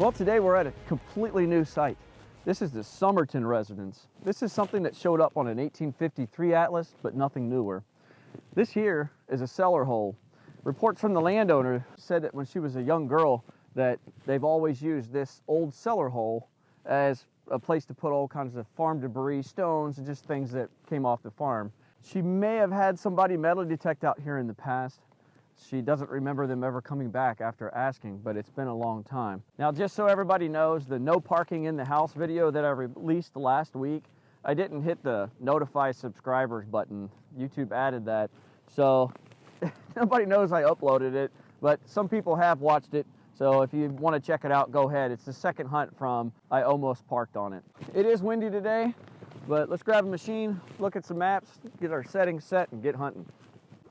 Well, today we're at a completely new site. This is the Somerton residence. This is something that showed up on an 1853 atlas, but nothing newer. This here is a cellar hole. Reports from the landowner said that when she was a young girl that they've always used this old cellar hole as a place to put all kinds of farm debris, stones, and just things that came off the farm. She may have had somebody metal detect out here in the past. She doesn't remember them ever coming back after asking, but it's been a long time. Now, just so everybody knows, the no parking in the house video that I released last week, I didn't hit the notify subscribers button. YouTube added that, so nobody knows I uploaded it, but some people have watched it. So if you want to check it out, go ahead. It's the second hunt from I almost parked on it. It is windy today, but let's grab a machine, look at some maps, get our settings set, and get hunting.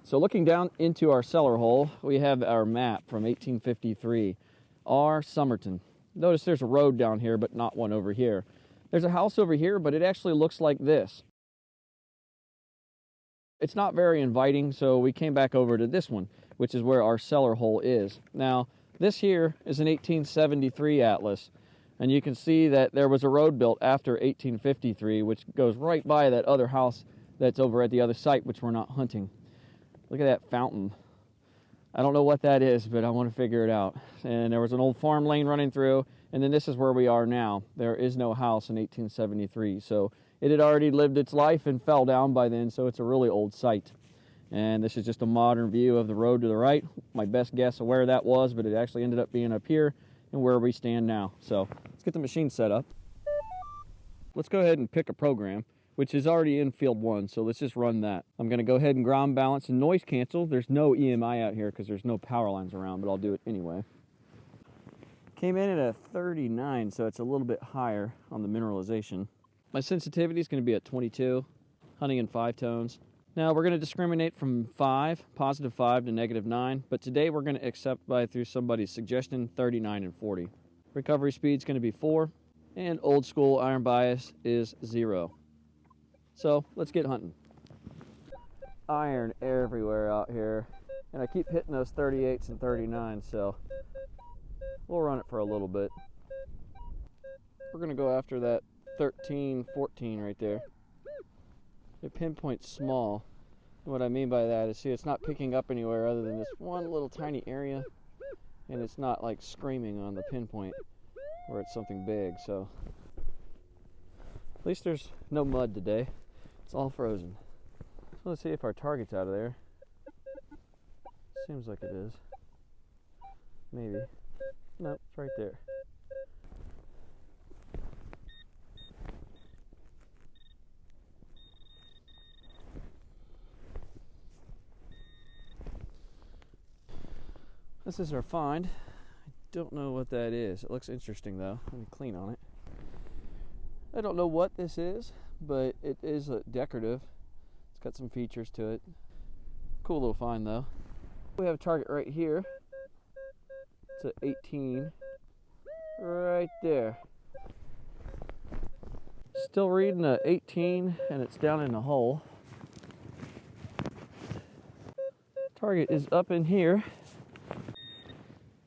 So looking down into our cellar hole, we have our map from 1853, R. Somerton. Notice there's a road down here, but not one over here. There's a house over here, but it actually looks like this. It's not very inviting, so we came back over to this one, which is where our cellar hole is. Now, this here is an 1873 atlas, and you can see that there was a road built after 1853, which goes right by that other house that's over at the other site, which we're not hunting. Look at that fountain. I don't know what that is, but I want to figure it out. And there was an old farm lane running through, and then this is where we are now. There is no house in 1873, so it had already lived its life and fell down by then, so it's a really old site. And this is just a modern view of the road to the right. My best guess of where that was, but it actually ended up being up here and where we stand now. So let's get the machine set up. Let's go ahead and pick a program, which is already in field 1, so let's just run that. I'm going to go ahead and ground balance and noise cancel. There's no EMI out here because there's no power lines around, but I'll do it anyway. Came in at a 39, so it's a little bit higher on the mineralization. My sensitivity is going to be at 22, hunting in 5 tones. Now we're going to discriminate from 5, positive 5 to negative 9, but today we're going to accept by through somebody's suggestion 39 and 40. Recovery speed is going to be 4, and old school iron bias is 0. So let's get hunting. Iron everywhere out here, and I keep hitting those 38s and 39s, so we'll run it for a little bit. We're going to go after that 13, 14 right there. The pinpoint's small. And what I mean by that is, see, it's not picking up anywhere other than this one little tiny area, and it's not like screaming on the pinpoint where it's something big. So at least there's no mud today. It's all frozen. So let's see if our target's out of there. Seems like it is. Maybe. Nope, it's right there. This is our find. I don't know what that is. It looks interesting though. Let me clean on it. I don't know what this is, but it is decorative. It's got some features to it. Cool little find though. We have a target right here. It's an 18 right there. Still reading a 18, and it's down in the hole. Target is up in here.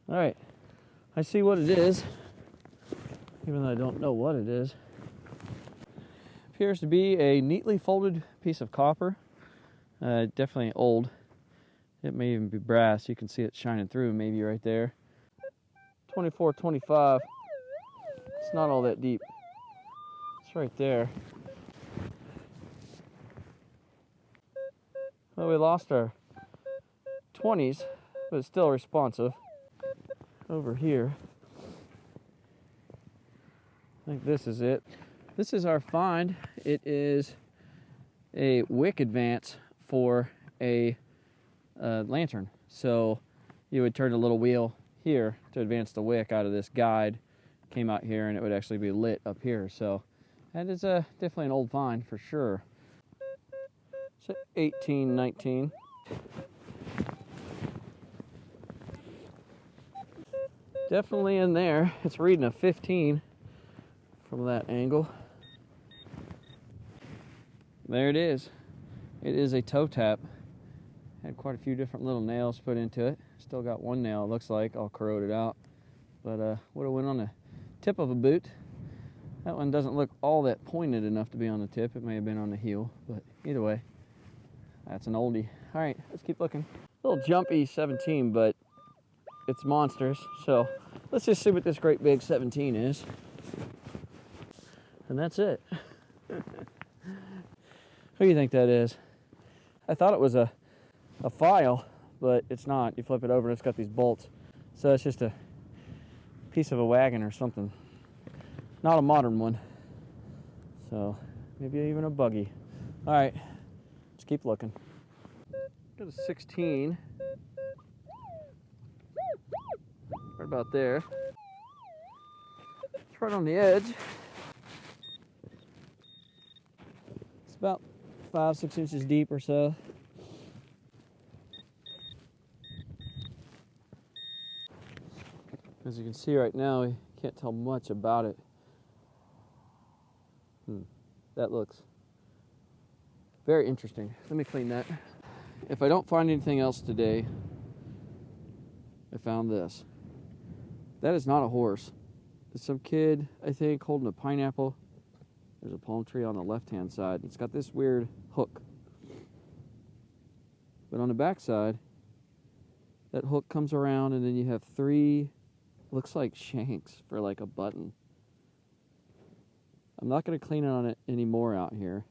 All right, I see what it is, even though I don't know what it is. Appears to be a neatly folded piece of copper. Definitely old. It may even be brass. You can see it shining through maybe right there. 24, 25. It's not all that deep. It's right there. Well, we lost our 20s, but it's still responsive. Over here, I think this is it. This is our find. It is a wick advance for a lantern. So you would turn the little wheel here to advance the wick out of this guide. Came out here and it would actually be lit up here. So that is definitely an old find for sure. So 18, 19. Definitely in there. It's reading a 15 from that angle. There it is. It is a toe tap. Had quite a few different little nails put into it. Still got one nail, it looks like, all corroded out. but would have went on the tip of a boot. That one doesn't look all that pointed enough to be on the tip. It may have been on the heel, but either way, that's an oldie. All right, let's keep looking. A little jumpy 17, but it's monstrous. So let's just see what this great big 17 is. And that's it. What do you think that is? I thought it was a file, but it's not. You flip it over and it's got these bolts. So it's just a piece of a wagon or something. Not a modern one. So maybe even a buggy. All right, let's keep looking. Got a 16. Right about there. It's right on the edge. It's about 5-6 inches deep or so. As you can see right now, we can't tell much about it. That looks very interesting. Let me clean that. If I don't find anything else today, I found this. That is not a horse. It's some kid, I think, holding a pineapple. There's a palm tree on the left-hand side. It's got this weird hook. But on the back side, that hook comes around and then you have 3, looks like shanks for like a button. I'm not going to clean on it anymore out here.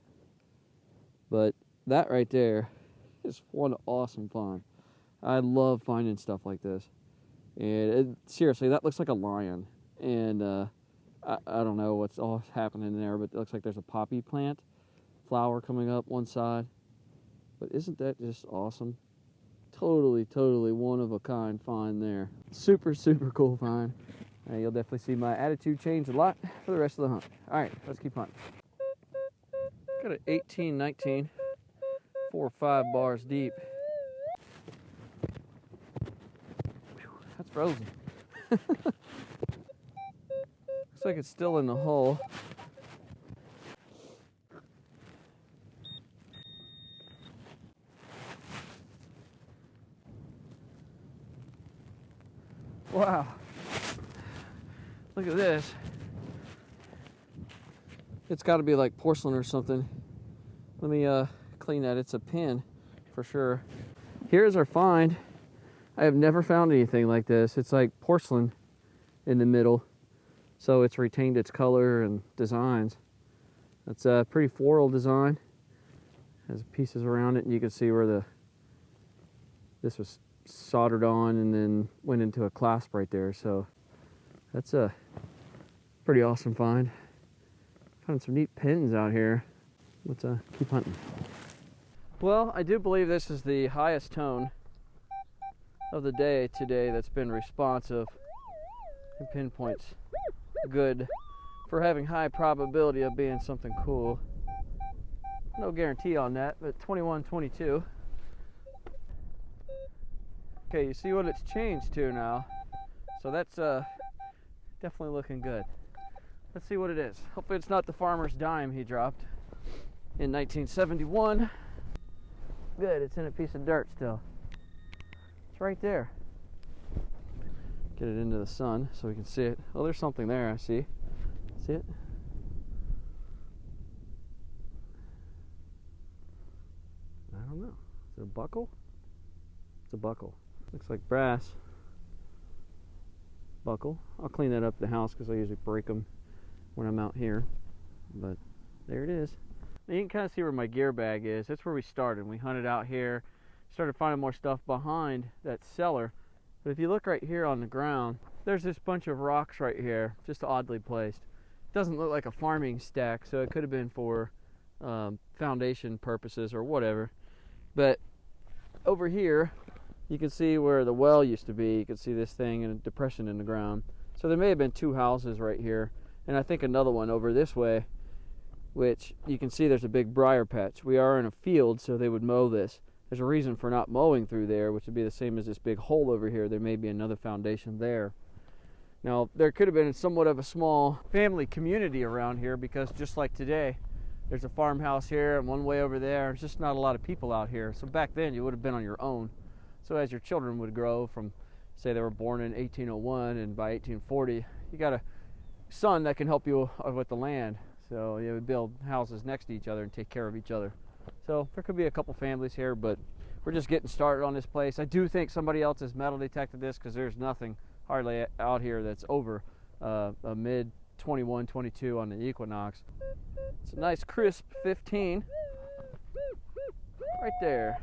But that right there is one awesome find. I love finding stuff like this. And seriously, that looks like a lion. And I don't know what's all happening there, but it looks like there's a poppy plant, flower coming up one side. But isn't that just awesome? Totally, totally one of a kind find there. Super, super cool find. You'll definitely see my attitude change a lot for the rest of the hunt. All right, let's keep hunting. Got an 18, 19, 4 or 5 bars deep. Whew, that's frozen. Looks like it's still in the hole. Wow. Look at this. It's got to be like porcelain or something. Let me clean that. It's a pin for sure. Here's our find. I have never found anything like this. It's like porcelain in the middle. So it's retained its color and designs. It's a pretty floral design. Has pieces around it, and you can see where this was soldered on and then went into a clasp right there. So that's a pretty awesome find. Found some neat pins out here. Let's keep hunting. Well, I do believe this is the highest tone of the day today that's been responsive and pinpoints good for having high probability of being something cool. No guarantee on that, but 21, 22. Okay, you see what it's changed to now. So that's definitely looking good. Let's see what it is. Hopefully it's not the farmer's dime he dropped in 1971. Good, it's in a piece of dirt still. It's right there. Get it into the sun so we can see it. Oh, there's something there, I see. See it? I don't know. Is it a buckle? It's a buckle. Looks like brass. Buckle. I'll clean that up at the house because I usually break them when I'm out here. But there it is. Now you can kind of see where my gear bag is. That's where we started. We hunted out here, started finding more stuff behind that cellar. But if you look right here on the ground, there's this bunch of rocks right here, just oddly placed. It doesn't look like a farming stack, so it could have been for foundation purposes or whatever. But over here, you can see where the well used to be. You can see this thing in a depression in the ground. So there may have been 2 houses right here, and I think another one over this way, which you can see there's a big briar patch. We are in a field, so they would mow this. There's a reason for not mowing through there, which would be the same as this big hole over here. There may be another foundation there. Now, there could have been somewhat of a small family community around here, because just like today, there's a farmhouse here and one way over there. There's just not a lot of people out here. So back then, you would have been on your own. So as your children would grow from say they were born in 1801, and by 1840 you got a son that can help you with the land. So you would build houses next to each other and take care of each other. So there could be a couple families here, but we're just getting started on this place. I do think somebody else has metal detected this, because there's nothing hardly out here that's over a mid 21, 22 on the Equinox. It's a nice crisp 15 right there.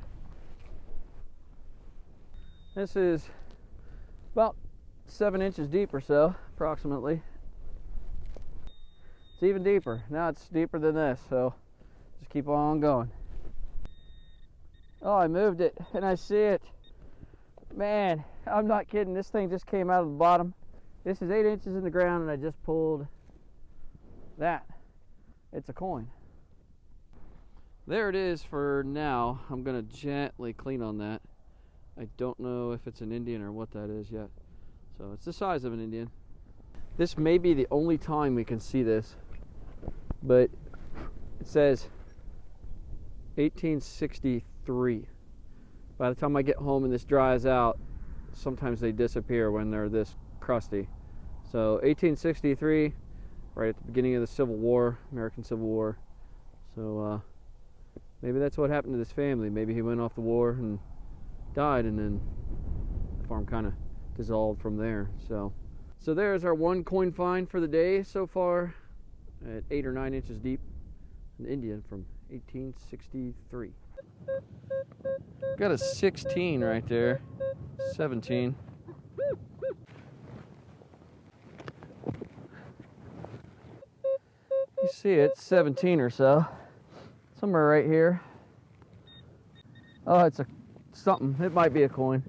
This is about 7 inches deep or so, approximately. It's even deeper. Now it's deeper than this, so just keep on going. Oh, I moved it and I see it. Man, I'm not kidding. This thing just came out of the bottom. This is 8 inches in the ground, and I just pulled that. It's a coin. There it is for now. I'm going to gently clean on that. I don't know if it's an Indian or what that is yet. So it's the size of an Indian. This may be the only time we can see this, but it says 1863. By the time I get home and this dries out, sometimes they disappear when they're this crusty. So 1863, right at the beginning of the Civil War, American Civil War. So maybe that's what happened to this family. Maybe he went off the war and died, and then the farm kind of dissolved from there. So there's our one coin find for the day so far, at 8 or 9 inches deep, an Indian from 1863. Got a 16 right there, 17. You see it, 17 or so, somewhere right here. Oh, it's a something. It might be a coin.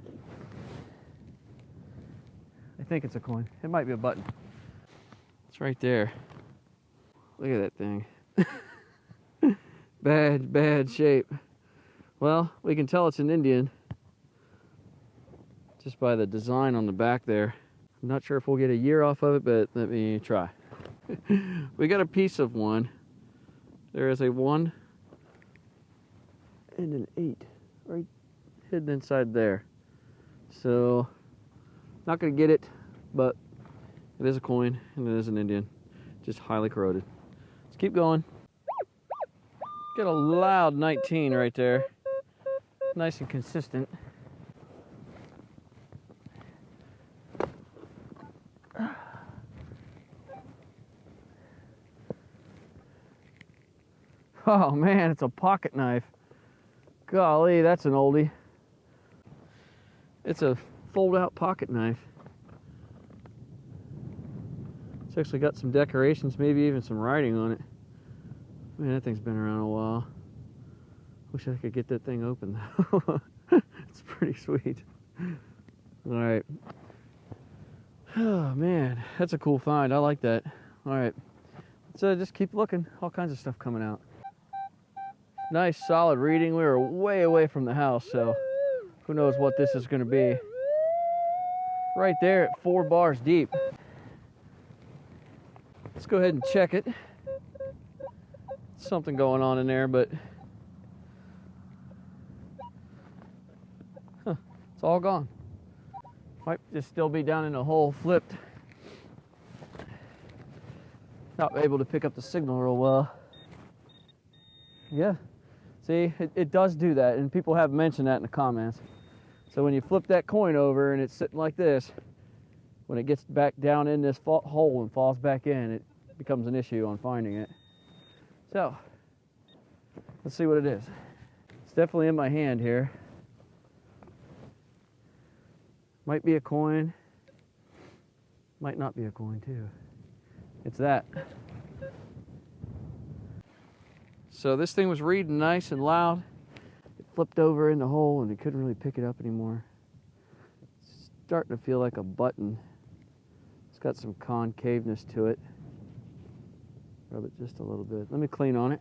I think it's a coin. It might be a button. It's right there. Look at that thing. Bad shape. Well, we can tell it's an Indian just by the design on the back there. I'm not sure if we'll get a year off of it, but let me try. We got a piece of one. There is a 1 and an 8 right hidden inside there. So, not going to get it, but it is a coin and it is an Indian. Just highly corroded. Let's keep going. Get a loud 19 right there. Nice and consistent. Oh man, it's a pocket knife. Golly, that's an oldie. It's a fold-out pocket knife. It's actually got some decorations, maybe even some writing on it. Man, that thing's been around a while. Wish I could get that thing open though. It's pretty sweet. All right. Oh man, that's a cool find. I like that. All right, let's just keep looking. All kinds of stuff coming out. Nice solid reading. We were way away from the house, so who knows what this is going to be. Right there at 4 bars deep. Let's go ahead and check it. Something going on in there, but it's all gone. Might just still be down in a hole, flipped. Not able to pick up the signal real well. Yeah, see, it does do that, and people have mentioned that in the comments. So when you flip that coin over and it's sitting like this, when it gets back down in this hole and falls back in, it becomes an issue on finding it. So, let's see what it is. It's definitely in my hand here. Might be a coin. Might not be a coin too. It's that. So this thing was reading nice and loud. It flipped over in the hole and it couldn't really pick it up anymore. It's starting to feel like a button. It's got some concaveness to it. Rub it just a little bit. Let me clean on it.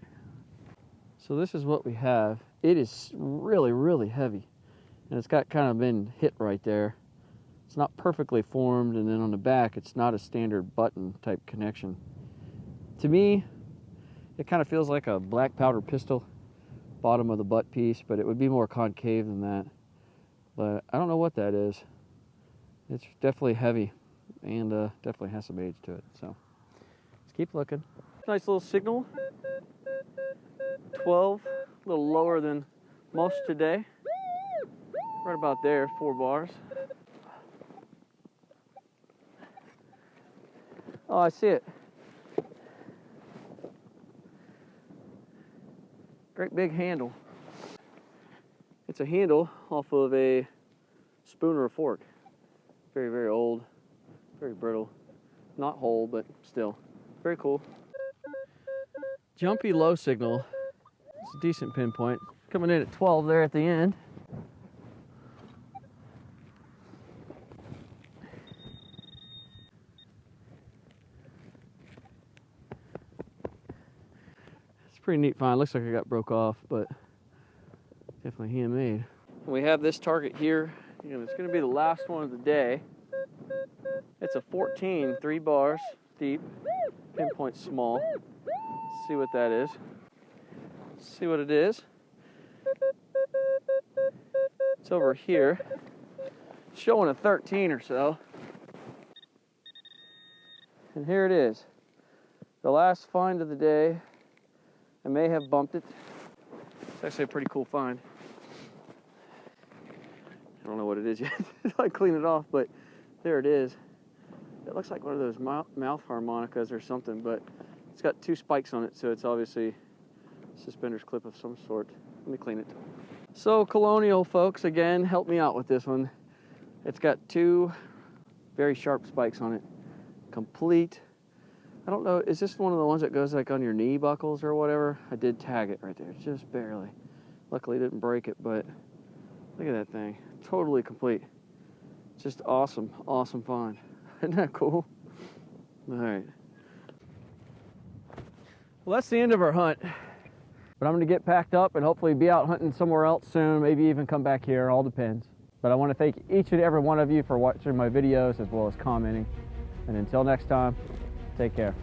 So this is what we have. It is really, really heavy. And it's got kind of been hit right there. It's not perfectly formed, and then on the back, it's not a standard button type connection. To me, it kind of feels like a black powder pistol, bottom of the butt piece, but it would be more concave than that. But I don't know what that is. It's definitely heavy and definitely has some age to it. So let's keep looking. Nice little signal. 12, a little lower than most today. Right about there, 4 bars. Oh, I see it. Great big handle. It's a handle off of a spoon or a fork. Very, very old, very brittle. Not whole, but still. Very cool. Jumpy low signal. It's a decent pinpoint. Coming in at 12 there at the end. It's a pretty neat find. Looks like it got broke off, but definitely handmade. We have this target here. It's going to be the last one of the day. It's a 14, 3 bars deep. Pinpoint small. Let's see what that is. Let's see what it is. It's over here. It's showing a 13 or so. And here it is. The last find of the day. I may have bumped it. It's actually a pretty cool find. I don't know what it is yet. I clean it off, but there it is. It looks like one of those mouth harmonicas or something, but it's got 2 spikes on it, so it's obviously a suspenders clip of some sort. Let me clean it. So Colonial folks, again, help me out with this one. It's got 2 very sharp spikes on it. Complete. I don't know, is this one of the ones that goes like on your knee buckles or whatever? I did tag it right there, just barely. Luckily didn't break it, but look at that thing. Totally complete. Just awesome, awesome find. Isn't that cool? All right. Well, that's the end of our hunt. But I'm gonna get packed up and hopefully be out hunting somewhere else soon, maybe even come back here, all depends. But I wanna thank each and every one of you for watching my videos as well as commenting. And until next time, take care.